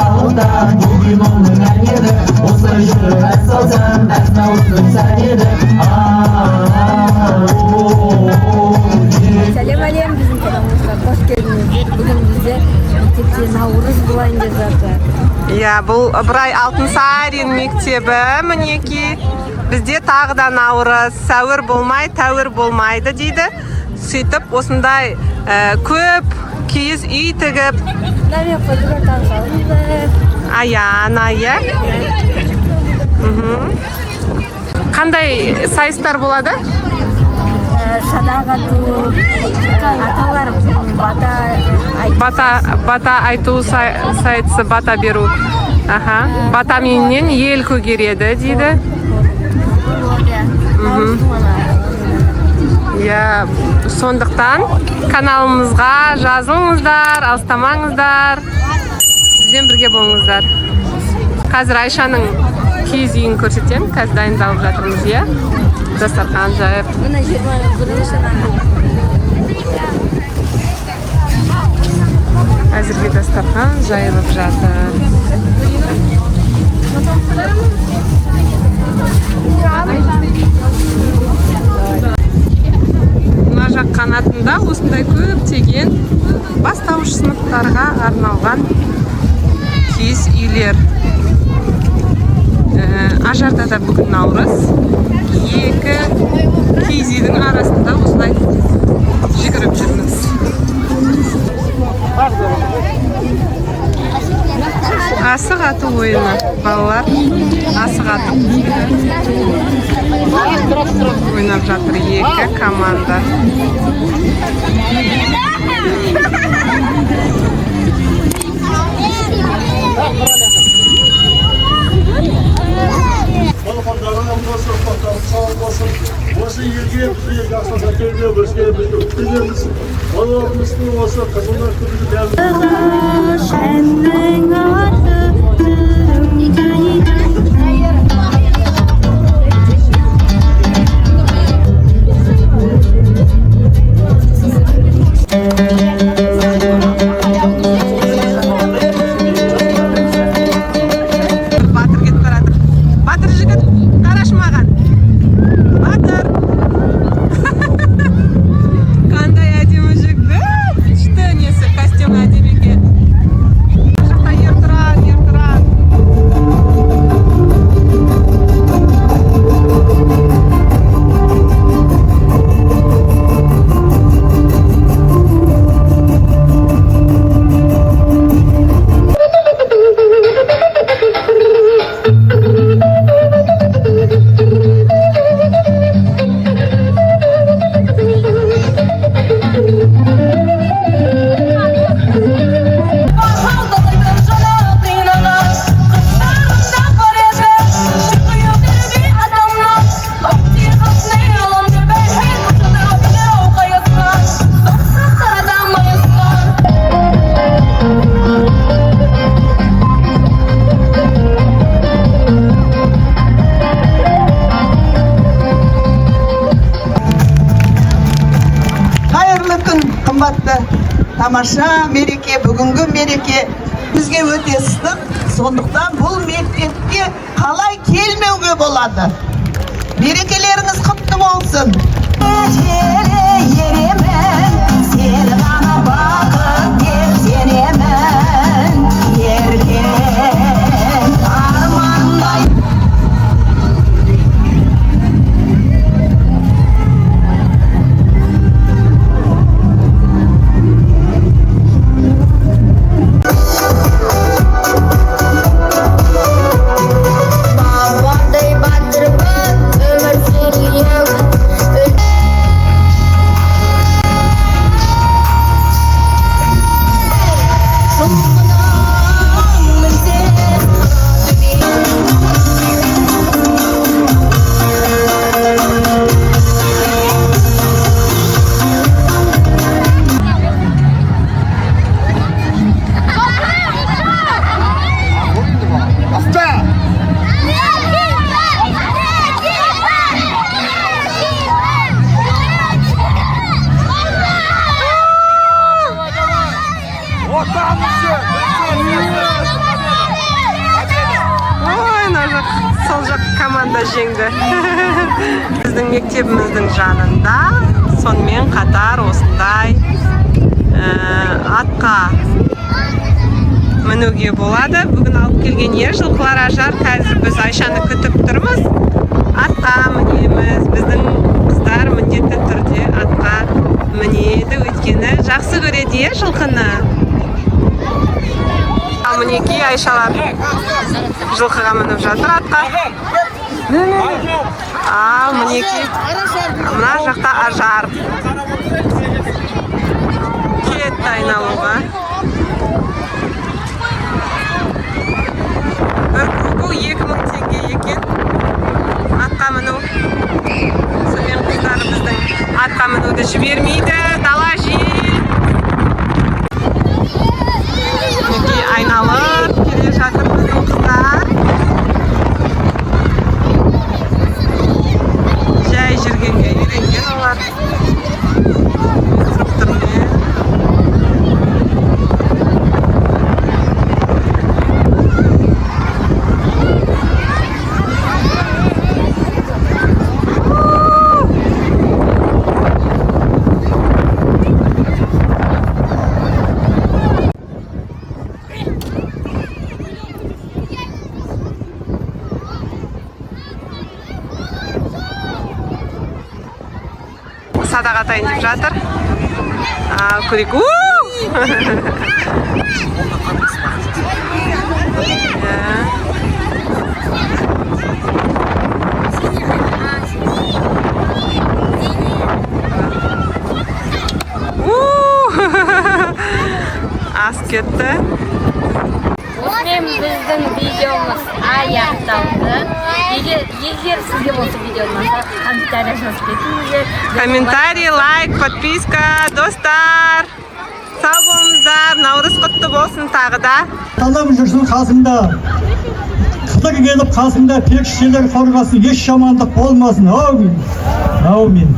халықта бүгін оның әнеді осы жүріп ән салсам бәрін ауыртып сән еді. Сәлем әлем, біздің каналымызға қош келдіңіздер. Бүгін бізде мектепте наурыз болайын деп жатыр. Иә, бұл Ыбырай Алтынсарин мектебі, мінеки. Бізде тағы да наурыз, сәуір болмай, тәуір болмайды дейді. Сөйтіп, осындай көп киіз үй тігіп. Нәмен қойдыға таңғалды. Аян, ая. Қандай сайыстар болады? Садақ ату, аталар Бата айту сайысы, бата беру. Батаменен ел көгереді дейді. Сондықтан каналымызға жазылыңыздар, алыстамаңыздар, бізбен бірге болыңыздар. Қазір Айшаның киіз үйін көрсетемін, қазір дайындалып жатырмыз, иә? Дастархан жайып. Әзірге дастархан жайылып жатыр. Мына жақ қанатында осындай көптеген бастауыш сыныптарға арналған киіз үйлер. Ажарда да бүгін наурыз. Екі киіз үйдің арасында осылай жүгіріп жүрміз. Асық ату ойыны. Балалар асық атып ойнап жатыр екі команда. Осы елге бізге жақсы әкелге өзге бізді күтілеміз. Балаларымыздың осы қызылдар тамаша мереке, бүгінгі мереке бізге өте ыстық. Сондықтан бұл мектепке қалай келмеуге болады? Мерекелеріңіз құтты болсын. Сені ғана бақыт деп сенемін, ерген армандай. жеңді. Біздің мектебіміздің жанында сонымен қатар осындай атқа мінуге болады. Бүгін алып келген жылқылар ажар. Қазір біз Айшаны күтіп тұрмыз. Атқа мінеміз. Біздің қыздар міндетті түрде атқа мінеді, өйткені жақсы көреді жылқыны. Ал мінеки Айшалар жылқыға мініп жатыр атқа. Ал мінеки мына жақта ажар. Кетті айналуға. Бір кругу 2000 теңге екен. Атқа міну. Сонымен қыздар біздің атқа мінуді жібермейді. Дала жел. Мінекей айналып келе жатыр біздің қыздар. Жай жүргенге үйренген олар. Инструктормен. Садақ атайын деп жатыр. Көрейік. Ас кетті. Осымен біздің видеомыз аяқталды. Егер сізге осы видео ұнаса, комментарий жазып кетіңіздер. Комментарий, лайк, подписка, достар. Сау болыңыздар. Наурыз құтты болсын тағы да. Адам жүрсін қасында. Қыдыр келіп қасында періштелер қорғасын, еш жамандық болмасын. Аумин. Аумин.